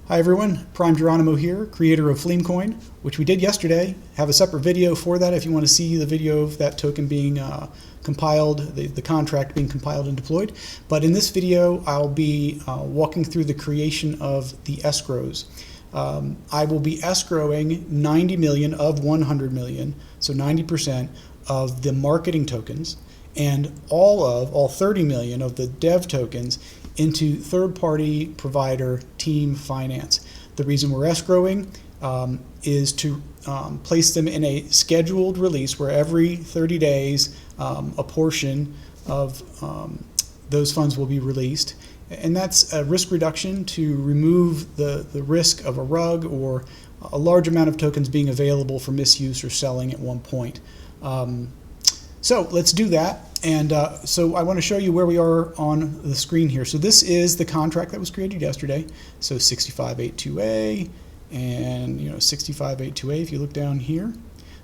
Hi everyone, Prime Geronimo here, creator of FlemeCoin, which we did yesterday. Have a separate video for that if you want to see the video of that token being compiled, the contract being compiled and deployed. But in this video, I'll be walking through the creation of the escrows. I will be escrowing 90 million of 100 million, so 90% of the marketing tokens, and all 30 million of the dev tokens into third-party provider Team Finance. The reason we're escrowing is to place them in a scheduled release where every 30 days a portion of those funds will be released. And that's a risk reduction to remove the risk of a rug or a large amount of tokens being available for misuse or selling at one point. So let's do that. And so I want to show you where we are on the screen here. So this is the contract that was created yesterday. So 6582A and 6582A, if you look down here,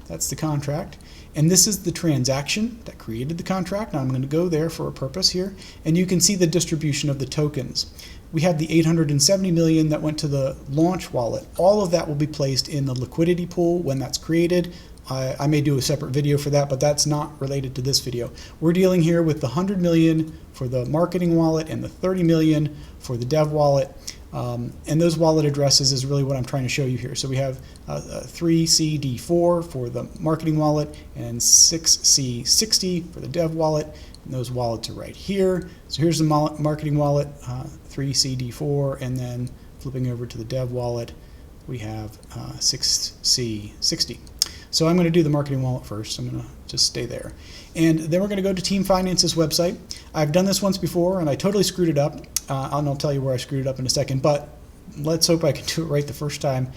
that's the contract. And this is the transaction that created the contract. Now I'm going to go there for a purpose here. And you can see the distribution of the tokens. We have the 870 million that went to the launch wallet. All of that will be placed in the liquidity pool when that's created. I may do a separate video for that, but that's not related to this video. We're dealing here with the 100 million for the marketing wallet and the 30 million for the dev wallet. And those wallet addresses is really what I'm trying to show you here. So we have 3CD4 for the marketing wallet and 6C60 for the dev wallet. And those wallets are right here. So here's the marketing wallet, 3CD4, and then flipping over to the dev wallet, we have 6C60. So I'm going to do the marketing wallet first. I'm going to just stay there. And then we're going to go to Team Finance's website. I've done this once before and I totally screwed it up. And I'll tell you where I screwed it up in a second, but let's hope I can do it right the first time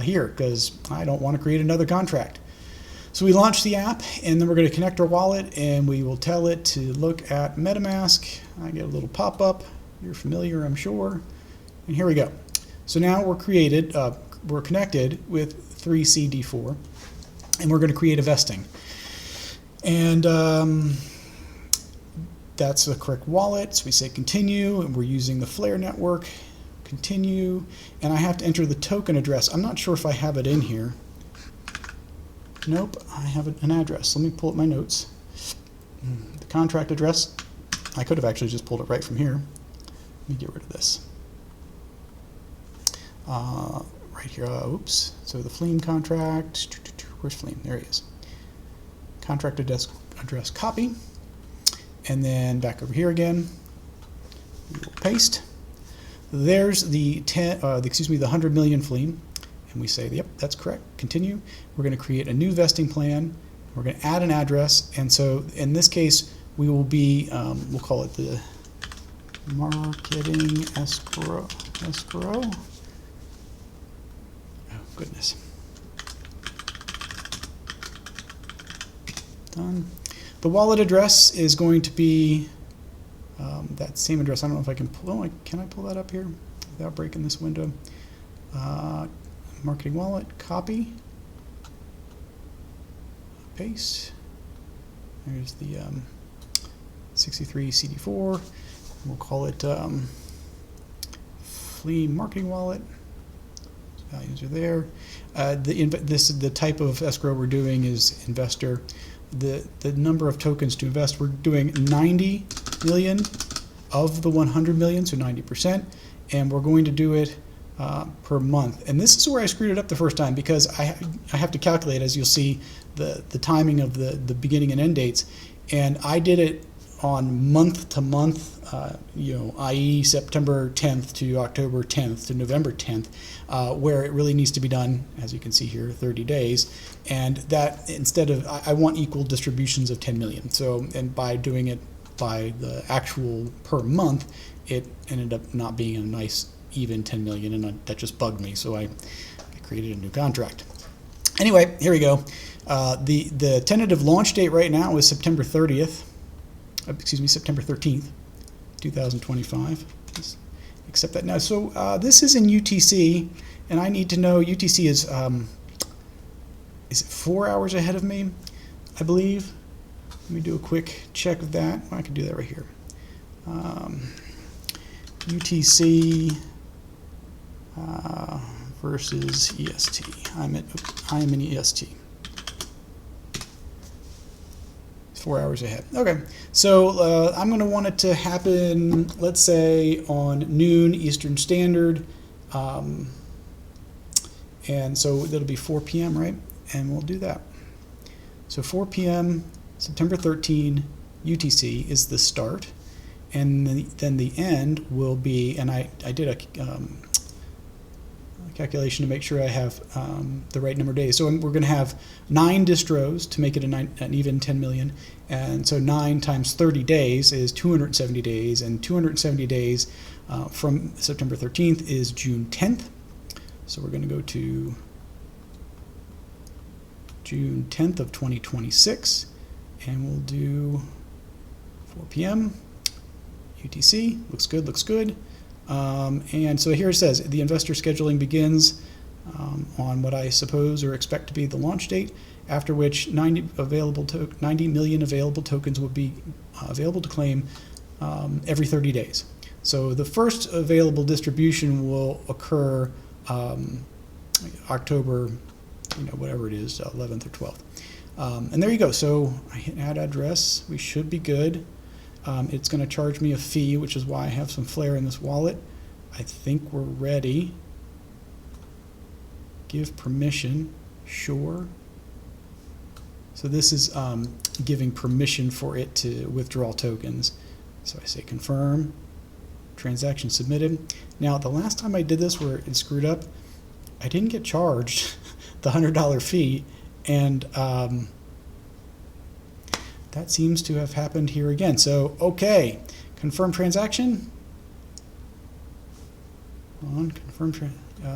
here, because I don't want to create another contract. So we launch the app, and then we're going to connect our wallet, and we will tell it to look at MetaMask. I get a little pop-up. You're familiar, I'm sure. And here we go. So now we're connected with 3CD4. And we're going to create a vesting. And that's the correct wallet. So we say continue, and we're using the Flare network. Continue. And I have to enter the token address. I'm not sure if I have it in here. Nope, I have an address. Let me pull up my notes. The contract address. I could have actually just pulled it right from here. Let me get rid of this. Right here, oops. So the Flame contract. Where's Flame? There he is. Contract address copy. And then back over here again. We will paste. There's the 100 million Flame. And we say, yep, that's correct. Continue. We're going to create a new vesting plan. We're going to add an address. And so in this case, we will be, we'll call it the marketing escrow. Oh, goodness. Done. The wallet address is going to be that same address. I don't know if I can pull. Can I pull that up here without breaking this window? Marketing wallet, copy, paste. There's the 63CD4. We'll call it Flea Marketing Wallet. Values are there. The type of escrow we're doing is investor. The number of tokens to invest, we're doing 90 million of the 100 million, so 90%, and we're going to do it per month. And this is where I screwed it up the first time, because I have to calculate, as you'll see, the timing of the beginning and end dates, and I did it on month to month, i.e. September 10th to October 10th to November 10th, where it really needs to be done, as you can see here, 30 days. And that instead of, I want equal distributions of 10 million. So, and by doing it by the actual per month, it ended up not being a nice even 10 million, and that just bugged me. So I created a new contract. Anyway, here we go. The tentative launch date right now is September 30th. September 13th, 2025. Just accept that now. So this is in UTC, and I need to know, UTC is it 4 hours ahead of me, I believe? Let me do a quick check of that. I can do that right here. UTC versus EST. I'm in EST. 4 hours ahead. Okay, so I'm going to want it to happen, let's say, on noon Eastern Standard. And so it'll be 4 p.m., right? And we'll do that. So 4 p.m., September 13, UTC is the start. And then the end will be, and I did a calculation to make sure I have the right number of days. So we're going to have 9 distros to make it an even 10 million. And so 9 times 30 days is 270 days. And 270 days from September 13th is June 10th. So we're going to go to June 10th of 2026. And we'll do 4 p.m. UTC. Looks good, looks good. And so here it says the investor scheduling begins on what I suppose or expect to be the launch date, after which 90 million available tokens will be available to claim every 30 days. So the first available distribution will occur October, whatever it is, 11th or 12th. And there you go. So I hit add address. We should be good. It's going to charge me a fee, which is why I have some Flare in this wallet. I think we're ready. Give permission. Sure. So this is giving permission for it to withdraw tokens. So I say confirm. Transaction submitted. Now, the last time I did this where it screwed up, I didn't get charged the $100 fee. And that seems to have happened here again. So, okay, confirm transaction.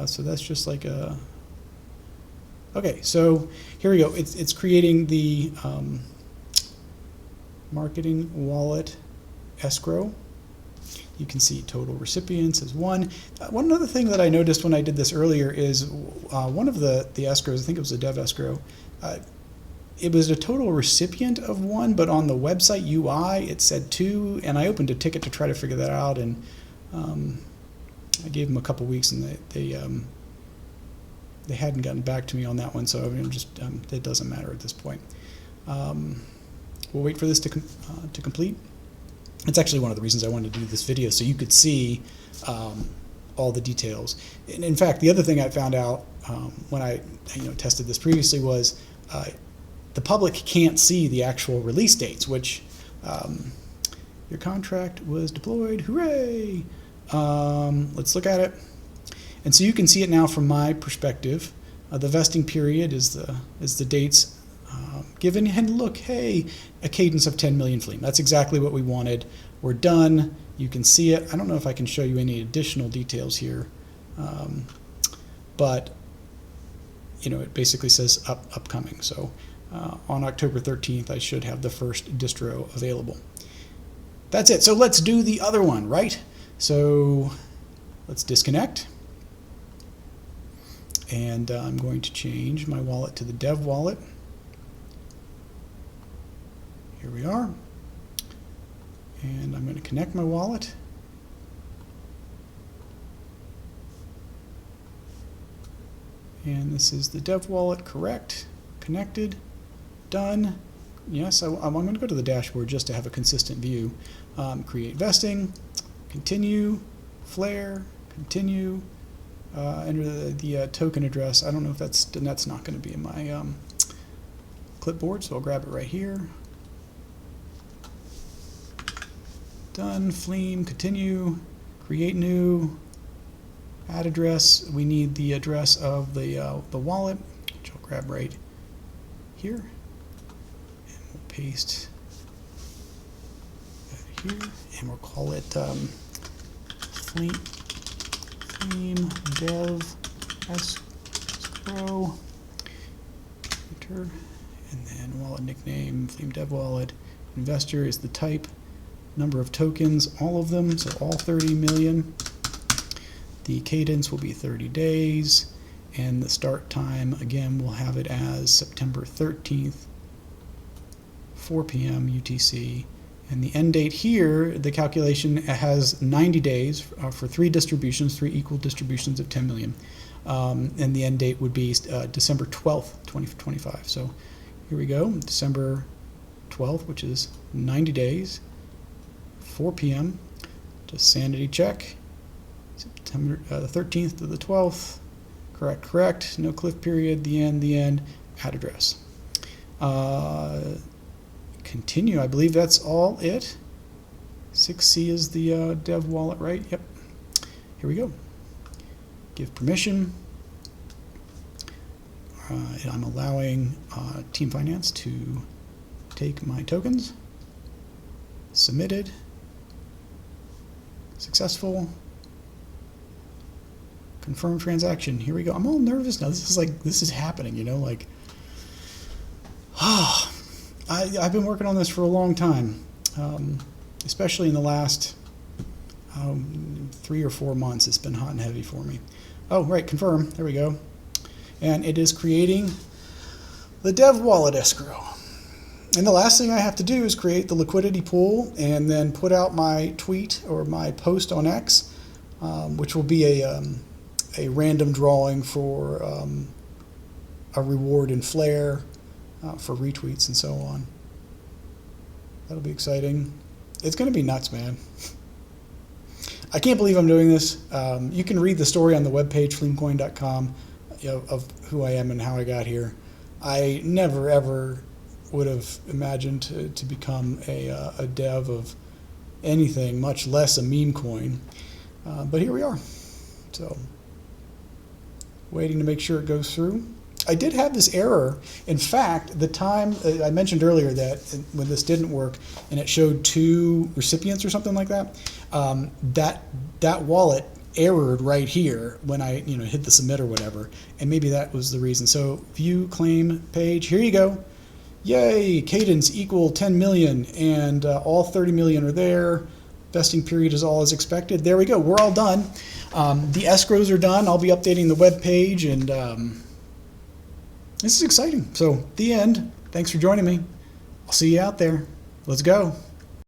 So that's just like a. Okay, so here we go. It's creating the marketing wallet escrow. You can see total recipients is 1. One other thing that I noticed when I did this earlier is one of the escrows, I think it was a dev escrow, it was a total recipient of 1, but on the website UI it said 2, and I opened a ticket to try to figure that out, and I gave them a couple weeks, and they hadn't gotten back to me on that one, so it doesn't matter at this point. We'll wait for this to complete. It's actually one of the reasons I wanted to do this video, so you could see all the details. And in fact, the other thing I found out when I tested this previously was the public can't see the actual release dates, which your contract was deployed. Hooray! Let's look at it. And so you can see it now from my perspective. The vesting period is the dates given, and look, hey, a cadence of 10 million Fleme. That's exactly what we wanted. We're done. You can see it. I don't know if I can show you any additional details here, but it basically says upcoming. So on October 13th, I should have the first distro available. That's it. So let's do the other one, right? So let's disconnect. And I'm going to change my wallet to the dev wallet. Here we are. And I'm going to connect my wallet. And this is the dev wallet, correct. Connected. Done. Yes, I'm going to go to the dashboard just to have a consistent view. Create vesting. Continue. Flare. Continue. Enter the token address. I don't know if that's not going to be in my clipboard, so I'll grab it right here. Done. Fleme. Continue. Create new. Add address. We need the address of the wallet, which I'll grab right here, and we'll paste that here, and we'll call it Fleme Dev Escrow. Enter, and then wallet nickname Fleme Dev Wallet. Investor is the type. Number of tokens, all of them, so all 30 million. The cadence will be 30 days, and the start time, again, we'll have it as September 13th, 4 p.m. UTC, And the end date here, the calculation has 90 days for 3 distributions, 3 equal distributions of 10 million. And the end date would be December 12th, 2025. So here we go, December 12th, which is 90 days, 4 p.m. Just sanity check. September the 13th to the 12th. Correct. No cliff period. The end. Add address. Continue. I believe that's all it. 6C is the dev wallet, right? Yep. Here we go. Give permission. I'm allowing Team Finance to take my tokens. Submitted. Successful. Confirm transaction. Here we go. I'm all nervous now. This is happening, you know, like, I've been working on this for a long time, especially in the last 3 or 4 months. It's been hot and heavy for me. Oh, right, confirm. There we go. And it is creating the dev wallet escrow. And the last thing I have to do is create the liquidity pool and then put out my tweet or my post on X, which will be a random drawing for a reward in Flare for retweets and so on. That'll be exciting. It's going to be nuts, man. I can't believe I'm doing this. You can read the story on the webpage, FlemeCoin.com, of who I am and how I got here. I never, ever would have imagined to become a dev of anything, much less a meme coin. But here we are. So, waiting to make sure it goes through. I did have this error. In fact, the time I mentioned earlier that when this didn't work and it showed 2 recipients or something like that, that wallet errored right here when I hit the submit or whatever, and maybe that was the reason. So view claim page, here you go. Yay, cadence equal 10 million, and all 30 million are there. Vesting period is all as expected. There we go. We're all done. The escrows are done. I'll be updating the web page, and this is exciting. So the end. Thanks for joining me. I'll see you out there. Let's go.